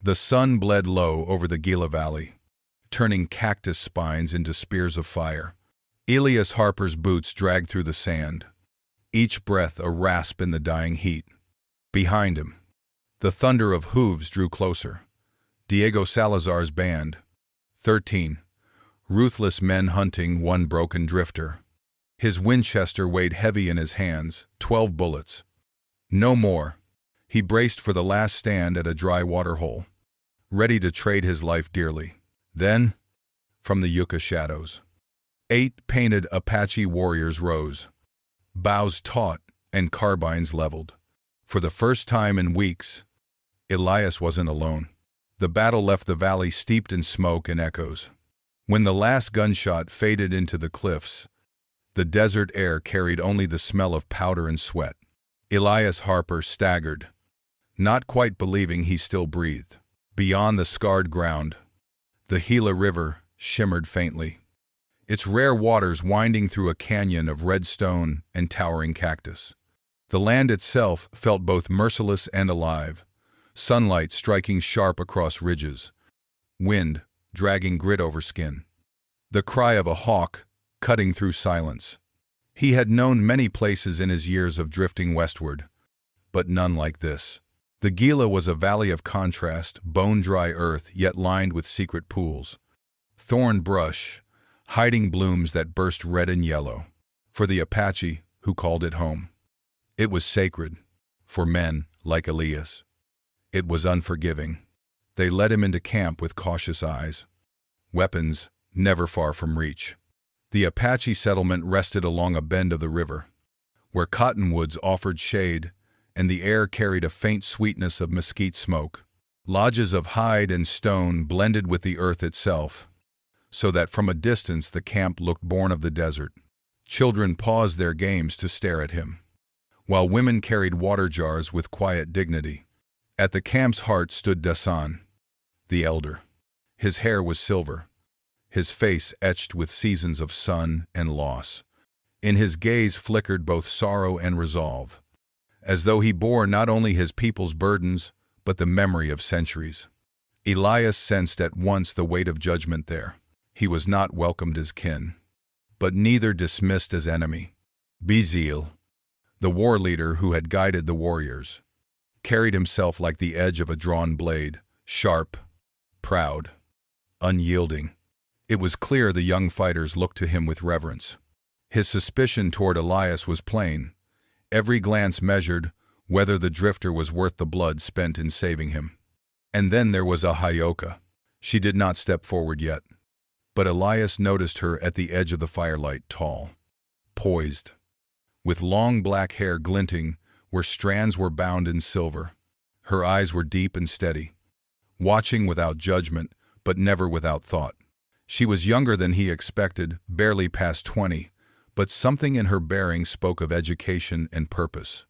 The sun bled low over the Gila Valley, turning cactus spines into spears of fire. Elias Harper's boots dragged through the sand, each breath a rasp in the dying heat. Behind him, the thunder of hooves drew closer. Diego Salazar's band, 13, ruthless men hunting one broken drifter. His Winchester weighed heavy in his hands, 12 bullets. No more. He braced for the last stand at a dry water hole, ready to trade his life dearly. Then, from the yucca shadows, 8 painted Apache warriors rose, bows taut and carbines leveled. For the first time in weeks, Elias wasn't alone. The battle left the valley steeped in smoke and echoes. When the last gunshot faded into the cliffs, the desert air carried only the smell of powder and sweat. Elias Harper staggered, not quite believing he still breathed. Beyond the scarred ground, the Gila River shimmered faintly, its rare waters winding through a canyon of red stone and towering cactus. The land itself felt both merciless and alive, sunlight striking sharp across ridges, wind dragging grit over skin. The cry of a hawk cutting through silence. He had known many places in his years of drifting westward, but none like this. The Gila was a valley of contrast, bone-dry earth yet lined with secret pools. Thorn brush, hiding blooms that burst red and yellow. For the Apache, who called it home. It was sacred, for men like Elias. It was unforgiving. They led him into camp with cautious eyes, weapons never far from reach. The Apache settlement rested along a bend of the river, where cottonwoods offered shade and the air carried a faint sweetness of mesquite smoke. Lodges of hide and stone blended with the earth itself, so that from a distance the camp looked born of the desert. Children paused their games to stare at him, while women carried water jars with quiet dignity. At the camp's heart stood Dasan, the elder. His hair was silver, his face etched with seasons of sun and loss. In his gaze flickered both sorrow and resolve, as though he bore not only his people's burdens, but the memory of centuries. Elias sensed at once the weight of judgment there. He was not welcomed as kin, but neither dismissed as enemy. Bezil, the war leader who had guided the warriors, carried himself like the edge of a drawn blade, sharp, proud, unyielding. It was clear the young fighters looked to him with reverence. His suspicion toward Elias was plain. Every glance measured whether the drifter was worth the blood spent in saving him. And then there was Ahyoka. She did not step forward yet, but Elias noticed her at the edge of the firelight, tall, poised, with long black hair glinting where strands were bound in silver. Her eyes were deep and steady, watching without judgment, but never without thought. She was younger than he expected, barely past 20, but something in her bearing spoke of education and purpose.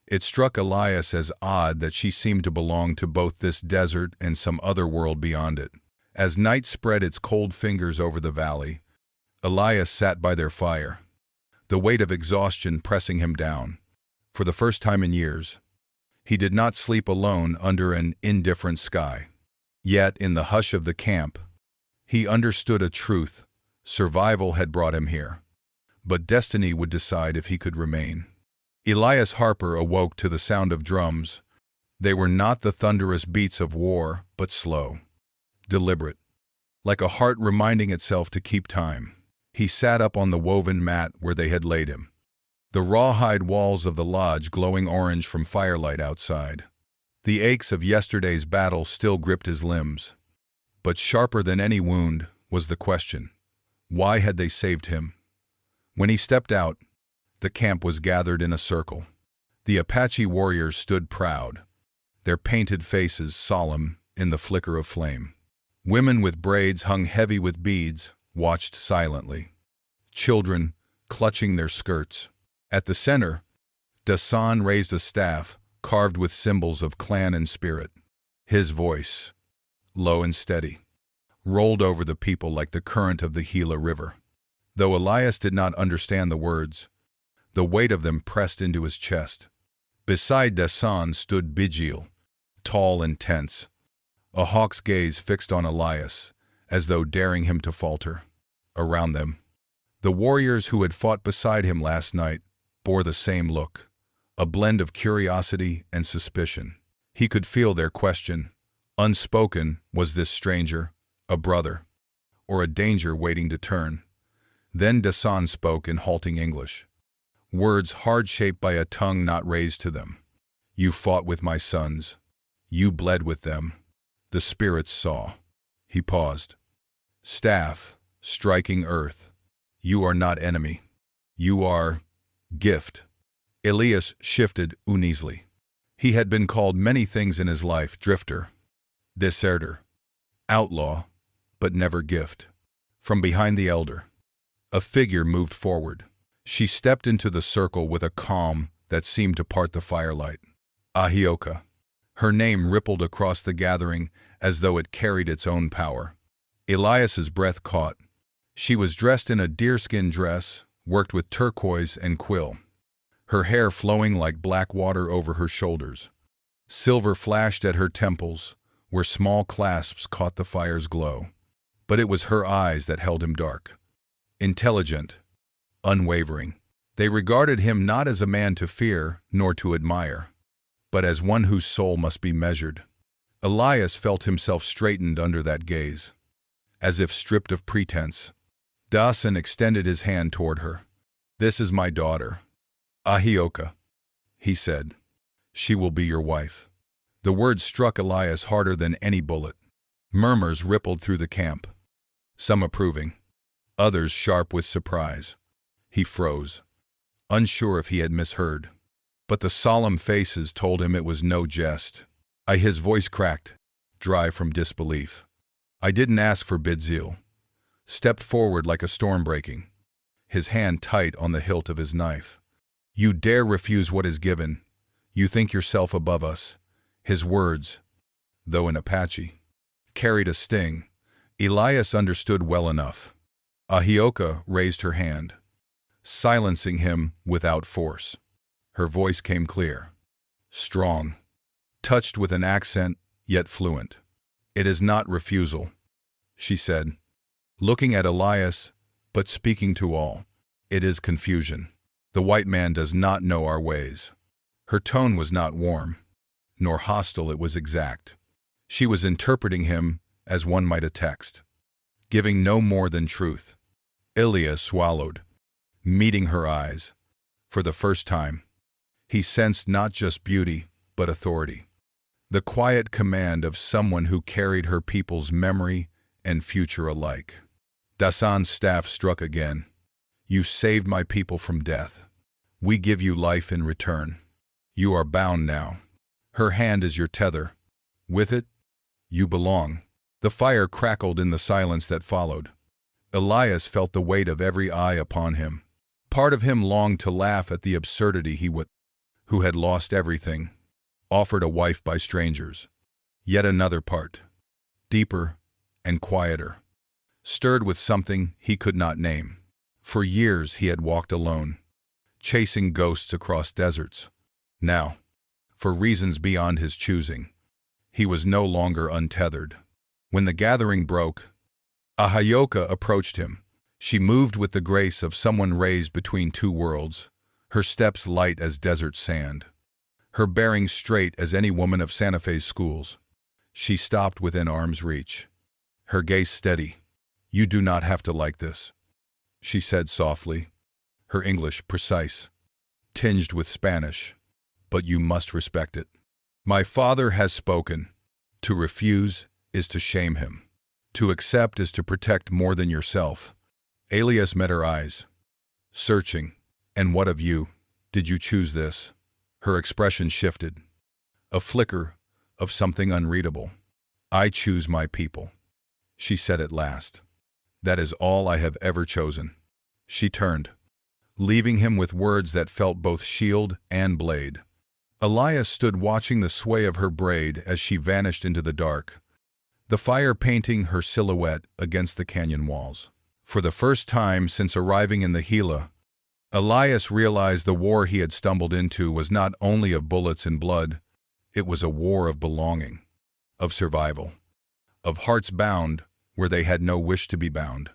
It struck Elias as odd that she seemed to belong to both this desert and some other world beyond it. As night spread its cold fingers over the valley, Elias sat by their fire, the weight of exhaustion pressing him down. For the first time in years, he did not sleep alone under an indifferent sky. Yet, in the hush of the camp, he understood a truth. Survival had brought him here, but destiny would decide if he could remain. Elias Harper awoke to the sound of drums. They were not the thunderous beats of war, but slow, deliberate, like a heart reminding itself to keep time. He sat up on the woven mat where they had laid him, the rawhide walls of the lodge glowing orange from firelight outside. The aches of yesterday's battle still gripped his limbs, but sharper than any wound was the question: why had they saved him? When he stepped out, the camp was gathered in a circle. The Apache warriors stood proud, their painted faces solemn in the flicker of flame. Women with braids hung heavy with beads watched silently, children clutching their skirts. At the center, Dasan raised a staff carved with symbols of clan and spirit. His voice, low and steady, rolled over the people like the current of the Gila River. Though Elias did not understand the words, the weight of them pressed into his chest. Beside Dasan stood Bijil, tall and tense, a hawk's gaze fixed on Elias, as though daring him to falter. Around them, the warriors who had fought beside him last night bore the same look, a blend of curiosity and suspicion. He could feel their question. Unspoken, was this stranger a brother, or a danger waiting to turn? Then Dasan spoke in halting English, words hard-shaped by a tongue not raised to them. You fought with my sons. You bled with them. The spirits saw. He paused. Staff, striking earth. You are not enemy. You are gift. Elias shifted uneasily. He had been called many things in his life: drifter, deserter, outlaw, but never gift. From behind the elder, a figure moved forward. She stepped into the circle with a calm that seemed to part the firelight. Ahioka. Her name rippled across the gathering as though it carried its own power. Elias's breath caught. She was dressed in a deerskin dress, worked with turquoise and quill, her hair flowing like black water over her shoulders. Silver flashed at her temples, where small clasps caught the fire's glow. But it was her eyes that held him dark. Intelligent, unwavering. They regarded him not as a man to fear nor to admire, but as one whose soul must be measured. Elias felt himself straightened under that gaze, as if stripped of pretense. Dasan extended his hand toward her. This is my daughter, Ahioka, he said. She will be your wife. The words struck Elias harder than any bullet. Murmurs rippled through the camp, some approving, others sharp with surprise. He froze, unsure if he had misheard. But the solemn faces told him it was no jest. His voice cracked, dry from disbelief. I didn't ask for Bidzil. Stepped forward like a storm breaking, his hand tight on the hilt of his knife. You dare refuse what is given. You think yourself above us. His words, though in Apache, carried a sting. Elias understood well enough. Ahioka raised her hand, silencing him without force. Her voice came clear, strong, touched with an accent, yet fluent. It is not refusal, she said, looking at Elias, but speaking to all. It is confusion. The white man does not know our ways. Her tone was not warm, nor hostile. It was exact. She was interpreting him as one might a text, giving no more than truth. Elias swallowed, meeting her eyes. For the first time, he sensed not just beauty, but authority. The quiet command of someone who carried her people's memory and future alike. Dasan's staff struck again. You saved my people from death. We give you life in return. You are bound now. Her hand is your tether. With it, you belong. The fire crackled in the silence that followed. Elias felt the weight of every eye upon him. Part of him longed to laugh at the absurdity who had lost everything, offered a wife by strangers. Yet another part, deeper and quieter, stirred with something he could not name. For years he had walked alone, chasing ghosts across deserts. Now, for reasons beyond his choosing, he was no longer untethered. When the gathering broke, Ahioka approached him. She moved with the grace of someone raised between two worlds, her steps light as desert sand, her bearing straight as any woman of Santa Fe's schools. She stopped within arm's reach, her gaze steady. You do not have to like this, she said softly, her English precise, tinged with Spanish, but you must respect it. My father has spoken. To refuse is to shame him. To accept is to protect more than yourself. Elias met her eyes, searching. And what of you? Did you choose this? Her expression shifted, a flicker of something unreadable. I choose my people, she said at last. That is all I have ever chosen. She turned, leaving him with words that felt both shield and blade. Elias stood watching the sway of her braid as she vanished into the dark, the fire painting her silhouette against the canyon walls. For the first time since arriving in the Gila, Elias realized the war he had stumbled into was not only of bullets and blood, it was a war of belonging, of survival. of hearts bound where they had no wish to be bound.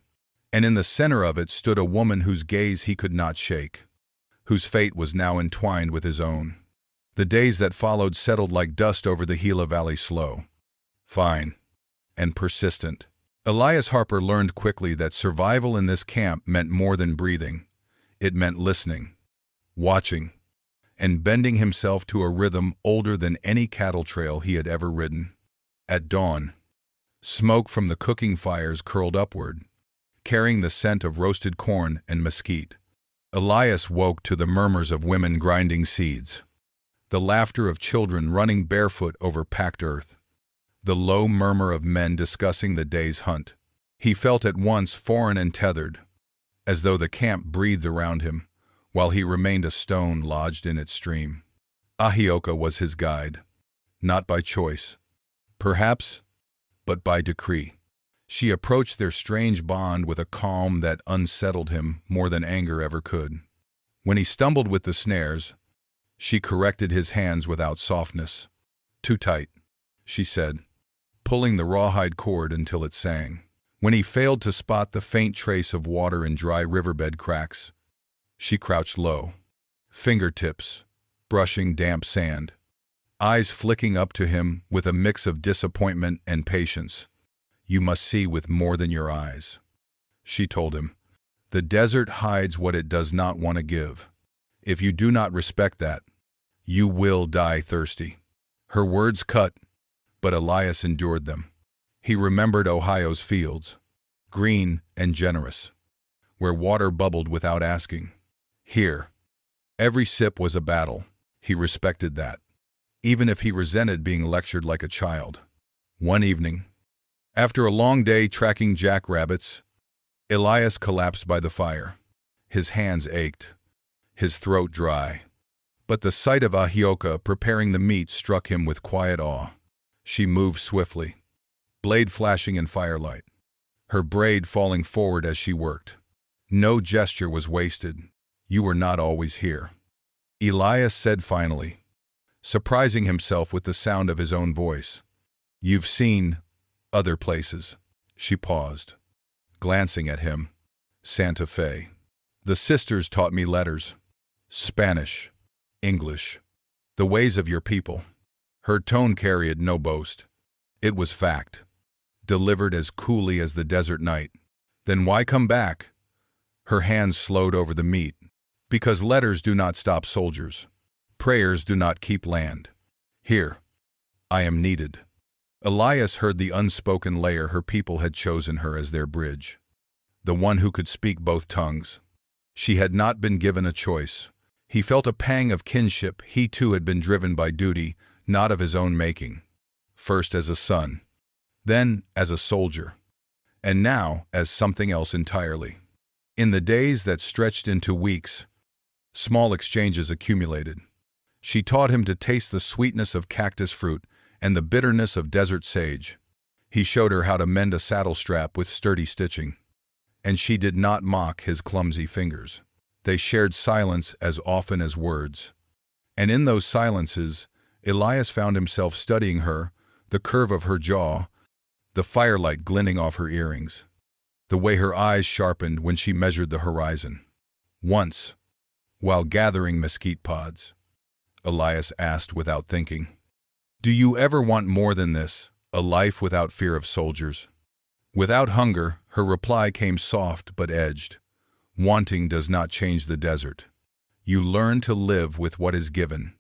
And in the center of it stood a woman whose gaze he could not shake, whose fate was now entwined with his own. The days that followed settled like dust over the Gila Valley, slow, fine, and persistent. Elias Harper learned quickly that survival in this camp meant more than breathing. It meant listening, watching, and bending himself to a rhythm older than any cattle trail he had ever ridden. At dawn, smoke from the cooking fires curled upward, carrying the scent of roasted corn and mesquite. Elias woke to the murmurs of women grinding seeds, the laughter of children running barefoot over packed earth, the low murmur of men discussing the day's hunt. He felt at once foreign and tethered, as though the camp breathed around him, while he remained a stone lodged in its stream. Ahioka was his guide, not by choice, perhaps, but by decree. She approached their strange bond with a calm that unsettled him more than anger ever could. When he stumbled with the snares, she corrected his hands without softness. "Too tight," she said, pulling the rawhide cord until it sang. When he failed to spot the faint trace of water in dry riverbed cracks, she crouched low, fingertips brushing damp sand, eyes flicking up to him with a mix of disappointment and patience. "You must see with more than your eyes," she told him. "The desert hides what it does not want to give. If you do not respect that, you will die thirsty." Her words cut, but Elias endured them. He remembered Ohio's fields, green and generous, where water bubbled without asking. Here, every sip was a battle. He respected that, even if he resented being lectured like a child. One evening, after a long day tracking jackrabbits, Elias collapsed by the fire. His hands ached, his throat dry. But the sight of Ahioka preparing the meat struck him with quiet awe. She moved swiftly, blade flashing in firelight, her braid falling forward as she worked. No gesture was wasted. "You were not always here," Elias said finally, surprising himself with the sound of his own voice. "You've seen other places." She paused, glancing at him. "Santa Fe. The sisters taught me letters, Spanish, English, the ways of your people." Her tone carried no boast. It was fact, delivered as coolly as the desert night. "Then why come back?" Her hands slowed over the meat. "Because letters do not stop soldiers. Prayers do not keep land. Here, I am needed." Elias heard the unspoken layer her people had chosen her as their bridge, the one who could speak both tongues. She had not been given a choice. He felt a pang of kinship. He too had been driven by duty, not of his own making. First as a son, then as a soldier, and now as something else entirely. In the days that stretched into weeks, small exchanges accumulated. She taught him to taste the sweetness of cactus fruit and the bitterness of desert sage. He showed her how to mend a saddle strap with sturdy stitching, and she did not mock his clumsy fingers. They shared silence as often as words. And in those silences, Elias found himself studying her, the curve of her jaw, the firelight glinting off her earrings, the way her eyes sharpened when she measured the horizon. Once, while gathering mesquite pods, Elias asked without thinking, "Do you ever want more than this, a life without fear of soldiers?" Without hunger, her reply came soft but edged. "Wanting does not change the desert. You learn to live with what is given,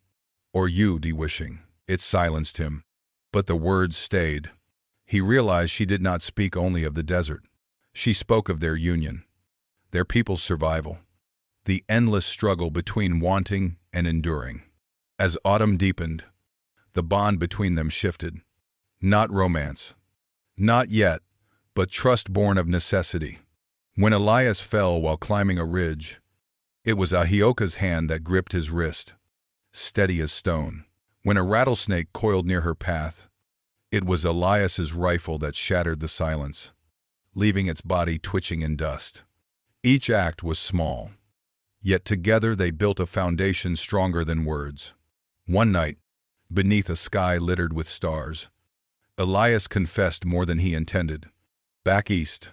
or you de-wishing." It silenced him, but the words stayed. He realized she did not speak only of the desert. She spoke of their union, their people's survival, the endless struggle between wanting and enduring. As autumn deepened, the bond between them shifted. Not romance, not yet, but trust born of necessity. When Elias fell while climbing a ridge, it was Ahioka's hand that gripped his wrist, steady as stone. When a rattlesnake coiled near her path, it was Elias's rifle that shattered the silence, leaving its body twitching in dust. Each act was small, yet together they built a foundation stronger than words. One night, beneath a sky littered with stars, Elias confessed more than he intended. Back east.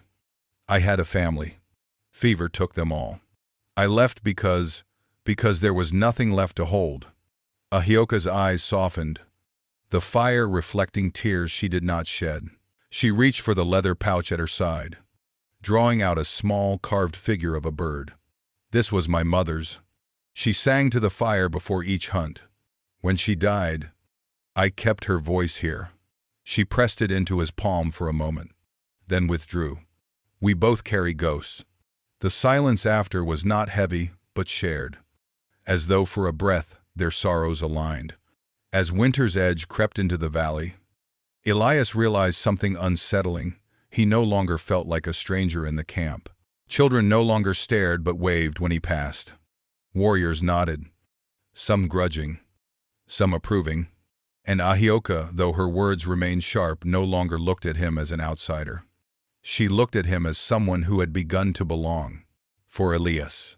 I had a family. Fever took them all. I left because there was nothing left to hold. Ahioka's eyes softened, the fire reflecting tears she did not shed. She reached for the leather pouch at her side, drawing out a small carved figure of a bird. This was my mother's. She sang to the fire before each hunt. When she died, I kept her voice here. She pressed it into his palm for a moment, then withdrew. We both carry ghosts. The silence after was not heavy, but shared, as though for a breath their sorrows aligned. As winter's edge crept into the valley, Elias realized something unsettling. He no longer felt like a stranger in the camp. Children no longer stared but waved when he passed. Warriors nodded, some grudging, some approving, and Ahioka, though her words remained sharp, no longer looked at him as an outsider. She looked at him as someone who had begun to belong. For Elias,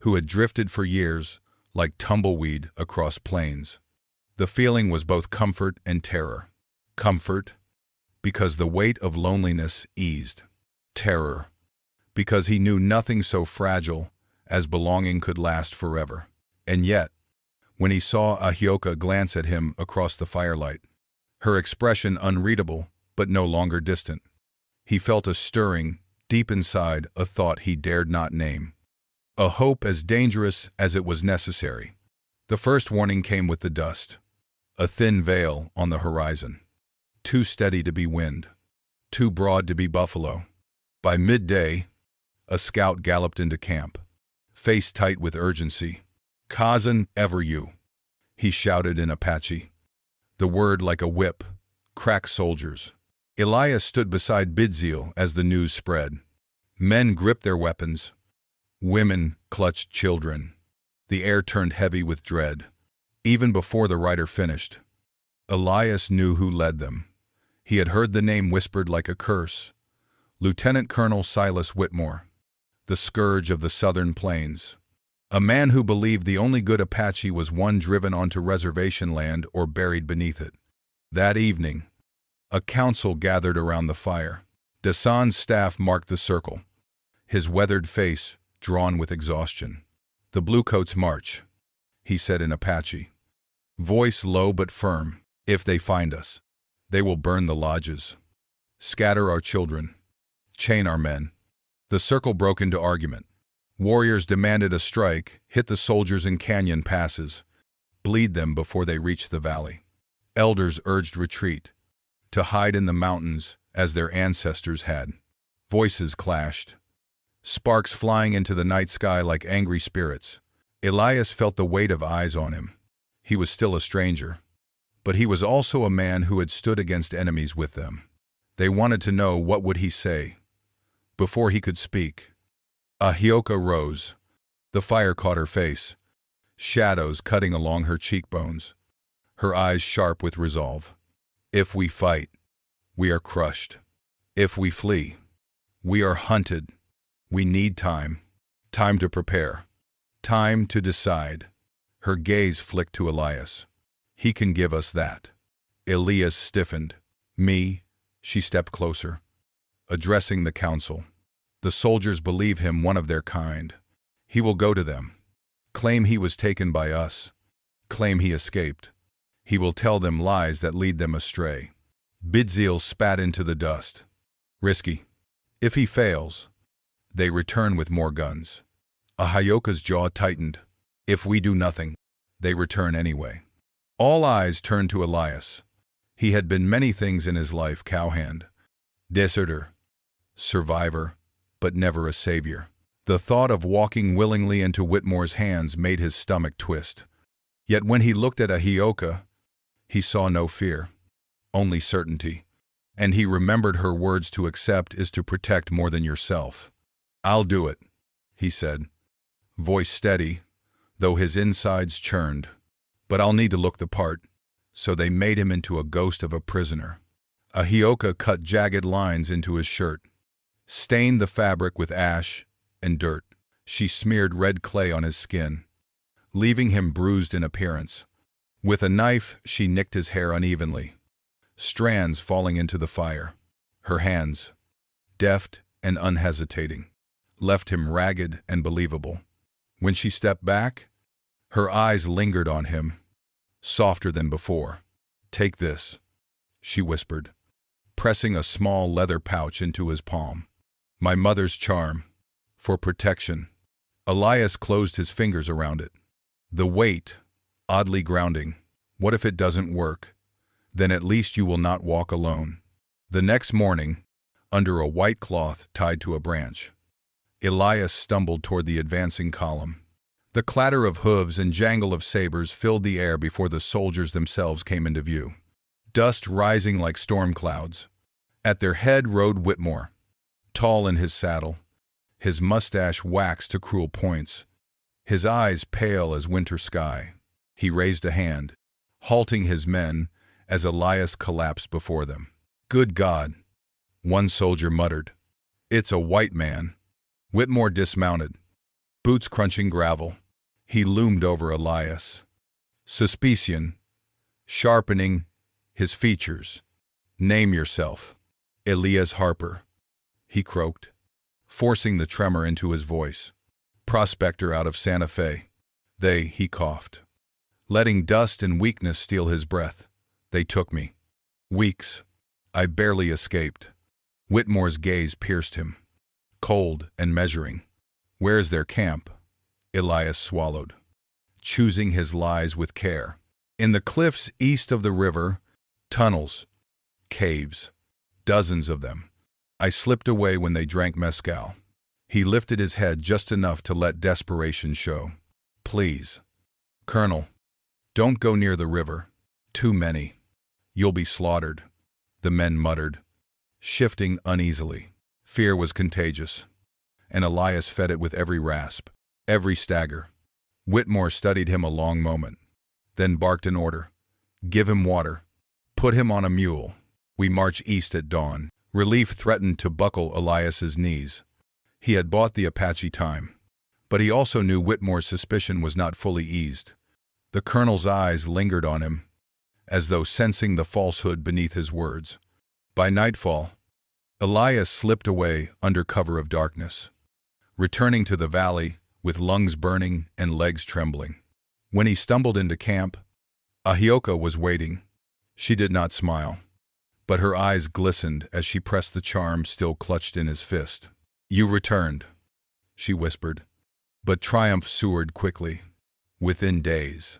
who had drifted for years like tumbleweed across plains, the feeling was both comfort and terror. Comfort, because the weight of loneliness eased. Terror, because he knew nothing so fragile as belonging could last forever. And yet, when he saw Ahioka glance at him across the firelight, her expression unreadable but no longer distant, he felt a stirring, deep inside, a thought he dared not name. A hope as dangerous as it was necessary. The first warning came with the dust. A thin veil on the horizon. Too steady to be wind. Too broad to be buffalo. By midday, a scout galloped into camp, face tight with urgency. "Kazan, ever you," he shouted in Apache. The word, like a whip, cracked soldiers. Elias stood beside Bidziel as the news spread. Men gripped their weapons. Women clutched children. The air turned heavy with dread. Even before the rider finished, Elias knew who led them. He had heard the name whispered like a curse. Lieutenant Colonel Silas Whitmore, the scourge of the southern plains. A man who believed the only good Apache was one driven onto reservation land or buried beneath it. That evening, a council gathered around the fire. Dasan's staff marked the circle, his weathered face drawn with exhaustion. "The Bluecoats march," he said in Apache, voice low but firm. "If they find us, they will burn the lodges, scatter our children, chain our men." The circle broke into argument. Warriors demanded a strike, hit the soldiers in canyon passes, bleed them before they reached the valley. Elders urged retreat, to hide in the mountains as their ancestors had. Voices clashed, sparks flying into the night sky like angry spirits. Elias felt the weight of eyes on him. He was still a stranger, but he was also a man who had stood against enemies with them. They wanted to know what would he say. Before he could speak, Ahioka rose. The fire caught her face, shadows cutting along her cheekbones, her eyes sharp with resolve. "If we fight, we are crushed. If we flee, we are hunted. We need time. Time to prepare. Time to decide." Her gaze flicked to Elias. "He can give us that." Elias stiffened. "Me?" She stepped closer, addressing the council. "The soldiers believe him one of their kind. He will go to them, claim he was taken by us, claim he escaped. He will tell them lies that lead them astray." Bidziel spat into the dust. "Risky. If he fails, they return with more guns." Ahioka's jaw tightened. "If we do nothing, they return anyway." All eyes turned to Elias. He had been many things in his life: cowhand, deserter, survivor, but never a savior. The thought of walking willingly into Whitmore's hands made his stomach twist. Yet when he looked at Ahioka, he saw no fear, only certainty. And he remembered her words: to accept is to protect more than yourself. "I'll do it," he said, voice steady, though his insides churned. "But I'll need to look the part." So they made him into a ghost of a prisoner. Ahioka cut jagged lines into his shirt, stained the fabric with ash and dirt. She smeared red clay on his skin, leaving him bruised in appearance. With a knife, she nicked his hair unevenly, strands falling into the fire. Her hands, deft and unhesitating, left him ragged and believable. When she stepped back, her eyes lingered on him, softer than before. "Take this," she whispered, pressing a small leather pouch into his palm. "My mother's charm. For protection." Elias closed his fingers around it. The weight, oddly grounding. What if it doesn't work? Then at least you will not walk alone. The next morning, under a white cloth tied to a branch, Elias stumbled toward the advancing column. The clatter of hooves and jangle of sabers filled the air before the soldiers themselves came into view, dust rising like storm clouds. At their head rode Whitmore, tall in his saddle, his mustache waxed to cruel points, his eyes pale as winter sky. He raised a hand, halting his men as Elias collapsed before them. "Good God," one soldier muttered. "It's a white man." Whitmore dismounted, boots crunching gravel. He loomed over Elias, suspicion sharpening his features. "Name yourself." "Elias Harper," he croaked, forcing the tremor into his voice. "Prospector out of Santa Fe." He coughed, letting dust and weakness steal his breath. "They took me. Weeks. I barely escaped." Whitmore's gaze pierced him, cold and measuring. "Where's their camp?" Elias swallowed, choosing his lies with care. "In the cliffs east of the river, tunnels, caves, dozens of them. I slipped away when they drank mezcal." He lifted his head just enough to let desperation show. "Please, Colonel, don't go near the river. Too many. You'll be slaughtered," the men muttered, shifting uneasily. Fear was contagious, and Elias fed it with every rasp, every stagger. Whitmore studied him a long moment, then barked an order. "Give him water. Put him on a mule. We march east at dawn." Relief threatened to buckle Elias's knees. He had bought the Apache time, but he also knew Whitmore's suspicion was not fully eased. The colonel's eyes lingered on him, as though sensing the falsehood beneath his words. By nightfall, Elias slipped away under cover of darkness, returning to the valley with lungs burning and legs trembling. When he stumbled into camp, Ahioka was waiting. She did not smile, but her eyes glistened as she pressed the charm still clutched in his fist. "You returned," she whispered, but triumph soared quickly. Within days,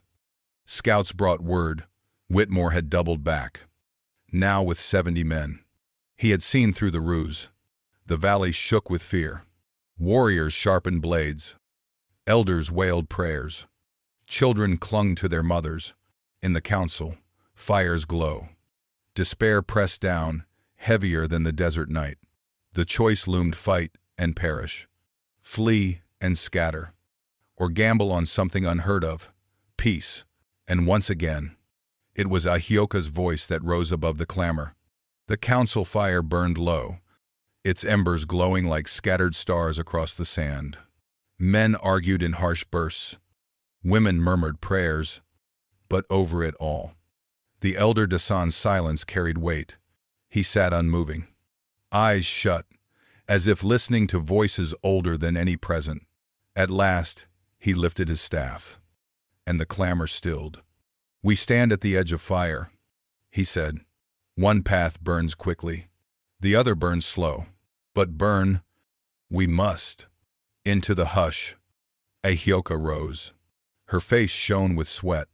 scouts brought word Whitmore had doubled back, now with 70 men. He had seen through the ruse. The valley shook with fear. Warriors sharpened blades. Elders wailed prayers. Children clung to their mothers. In the council, fires glow. Despair pressed down, heavier than the desert night. The choice loomed: fight and perish, flee and scatter, or gamble on something unheard of, peace. And once again, it was Ahioka's voice that rose above the clamor. The council fire burned low, its embers glowing like scattered stars across the sand. Men argued in harsh bursts. Women murmured prayers, but over it all, the elder Dasan's silence carried weight. He sat unmoving, eyes shut, as if listening to voices older than any present. At last, he lifted his staff, and the clamor stilled. "We stand at the edge of fire," he said. "One path burns quickly, the other burns slow. But burn, we must." Into the hush, Ahioka rose. Her face shone with sweat,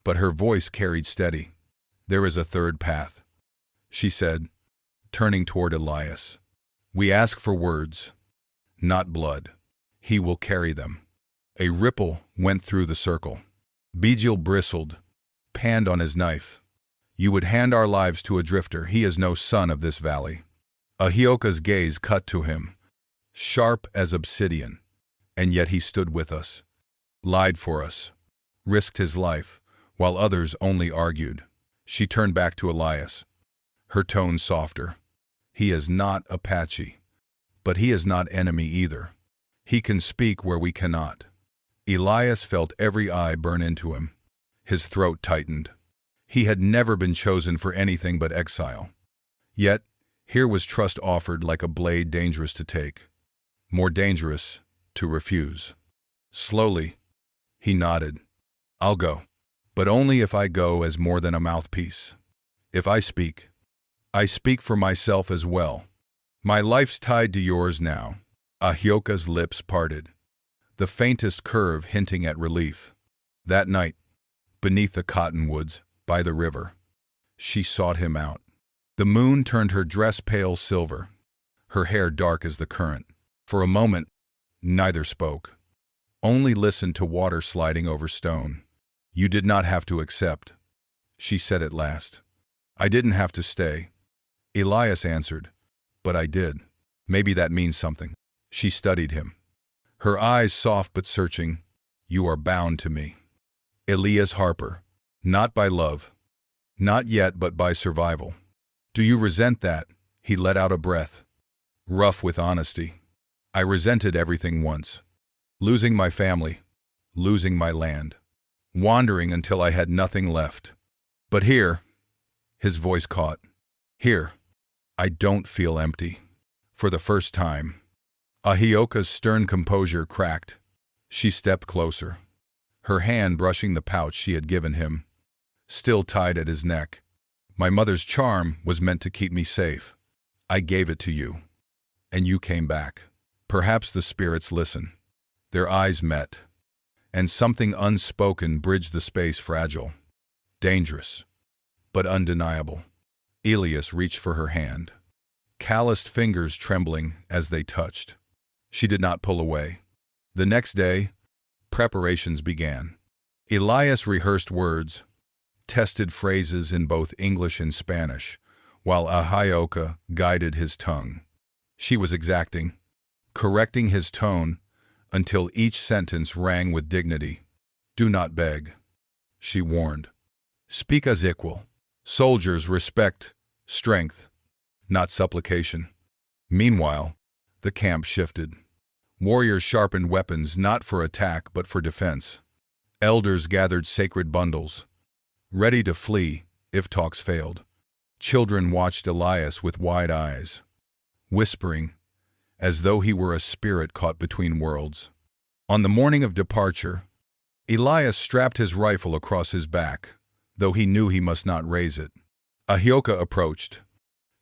but her voice carried steady. "There is a third path," she said, turning toward Elias. "We ask for words, not blood. He will carry them." A ripple went through the circle. Bijil bristled, panned on his knife. "You would hand our lives to a drifter. He is no son of this valley." Ahioka's gaze cut to him, sharp as obsidian, and yet he stood with us, lied for us, risked his life, while others only argued. She turned back to Elias, her tone softer. "He is not Apache, but he is not enemy either. He can speak where we cannot." Elias felt every eye burn into him. His throat tightened. He had never been chosen for anything but exile. Yet, here was trust offered like a blade dangerous to take, more dangerous to refuse. Slowly, he nodded. I'll go, but only if I go as more than a mouthpiece. If I speak for myself as well. My life's tied to yours now. Ahioka's lips parted, the faintest curve hinting at relief. That night, beneath the cottonwoods, by the river, she sought him out. The moon turned her dress pale silver, her hair dark as the current. For a moment, neither spoke, only listened to water sliding over stone. You did not have to accept, she said at last. I didn't have to stay, Elias answered, but I did. Maybe that means something. She studied him, her eyes soft but searching. You are bound to me. Elias Harper, not by love, not yet but by survival. Do you resent that? He let out a breath, rough with honesty. I resented everything once. Losing my family, losing my land, wandering until I had nothing left. But here, his voice caught, here, I don't feel empty. For the first time. Ahioka's stern composure cracked. She stepped closer, her hand brushing the pouch she had given him, still tied at his neck. My mother's charm was meant to keep me safe. I gave it to you, and you came back. Perhaps the spirits listen. Their eyes met, and something unspoken bridged the space fragile, dangerous, but undeniable. Elias reached for her hand, calloused fingers trembling as they touched. She did not pull away. The next day, preparations began. Elias rehearsed words, tested phrases in both English and Spanish, while Ahioka guided his tongue. She was exacting, correcting his tone until each sentence rang with dignity. Do not beg, she warned. Speak as equal. Soldiers respect strength, not supplication. Meanwhile, the camp shifted. Warriors sharpened weapons not for attack but for defense. Elders gathered sacred bundles, ready to flee if talks failed. Children watched Elias with wide eyes, whispering, as though he were a spirit caught between worlds. On the morning of departure, Elias strapped his rifle across his back, though he knew he must not raise it. Ahioka approached,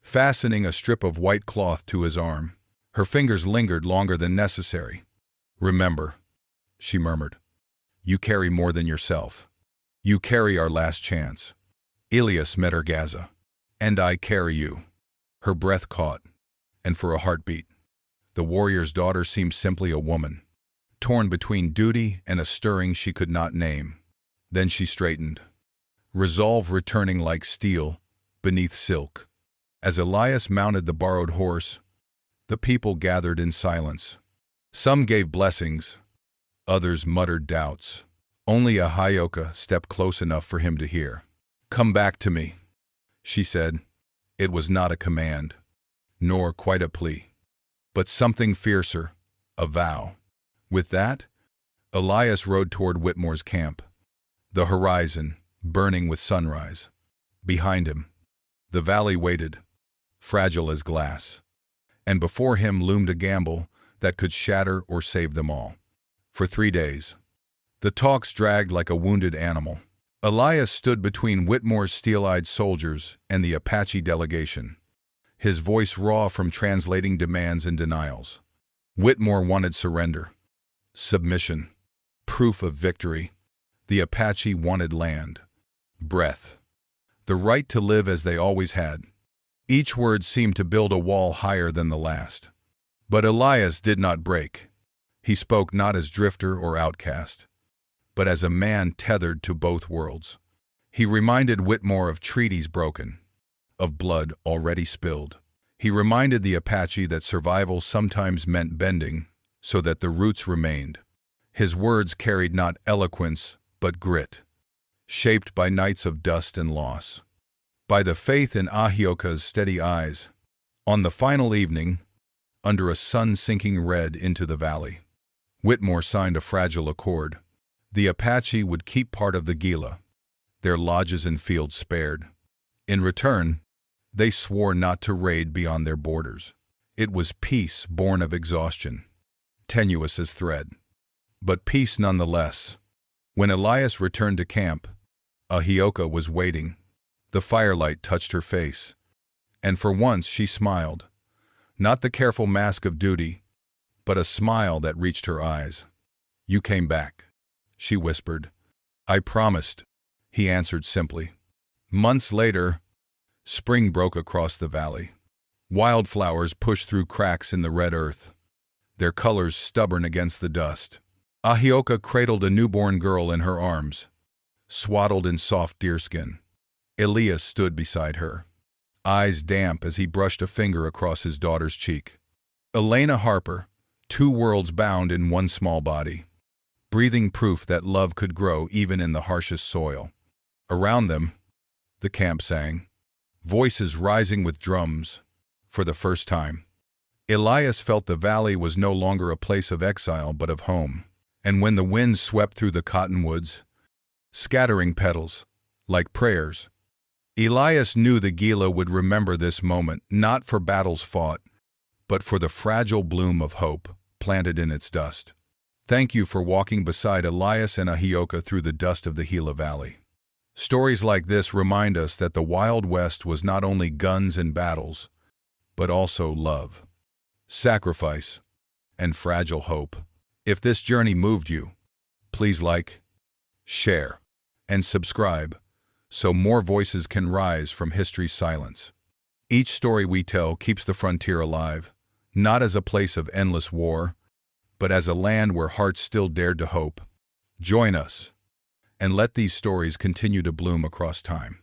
fastening a strip of white cloth to his arm. Her fingers lingered longer than necessary. Remember, she murmured, you carry more than yourself. You carry our last chance. Elias met her gaze. And I carry you. Her breath caught, and for a heartbeat. The warrior's daughter seemed simply a woman, torn between duty and a stirring she could not name. Then she straightened, resolve returning like steel beneath silk. As Elias mounted the borrowed horse, the people gathered in silence. Some gave blessings, others muttered doubts. Only Ahioka stepped close enough for him to hear. Come back to me, she said. It was not a command, nor quite a plea, but something fiercer, a vow. With that, Elias rode toward Whitmore's camp, the horizon burning with sunrise. Behind him, the valley waited, fragile as glass, and before him loomed a gamble that could shatter or save them all. For 3 days, the talks dragged like a wounded animal. Elias stood between Whitmore's steel-eyed soldiers and the Apache delegation, his voice raw from translating demands and denials. Whitmore wanted surrender, submission, proof of victory. The Apache wanted land, breath, the right to live as they always had. Each word seemed to build a wall higher than the last. But Elias did not break. He spoke not as drifter or outcast, but as a man tethered to both worlds. He reminded Whitmore of treaties broken, of blood already spilled. He reminded the Apache that survival sometimes meant bending so that the roots remained. His words carried not eloquence, but grit, shaped by nights of dust and loss, by the faith in Ahioka's steady eyes. On the final evening, under a sun sinking red into the valley, Whitmore signed a fragile accord. The Apache would keep part of the Gila, their lodges and fields spared. In return, they swore not to raid beyond their borders. It was peace born of exhaustion, tenuous as thread, but peace nonetheless. When Elias returned to camp, Ahioka was waiting. The firelight touched her face, and for once she smiled. Not the careful mask of duty, but a smile that reached her eyes. "You came back," she whispered. "I promised," he answered simply. Months later, spring broke across the valley. Wildflowers pushed through cracks in the red earth, their colors stubborn against the dust. Ahioka cradled a newborn girl in her arms, swaddled in soft deerskin. Elias stood beside her, eyes damp as he brushed a finger across his daughter's cheek. Elena Harper, two worlds bound in one small body, breathing proof that love could grow even in the harshest soil. Around them, the camp sang, voices rising with drums. For the first time, Elias felt the valley was no longer a place of exile but of home. And when the wind swept through the cottonwoods, scattering petals, like prayers, Elias knew the Gila would remember this moment not for battles fought, but for the fragile bloom of hope planted in its dust. Thank you for walking beside Elias and Ahioka through the dust of the Gila Valley. Stories like this remind us that the Wild West was not only guns and battles, but also love, sacrifice, and fragile hope. If this journey moved you, please like, share, and subscribe so more voices can rise from history's silence. Each story we tell keeps the frontier alive, not as a place of endless war, but as a land where hearts still dared to hope. Join us, and let these stories continue to bloom across time.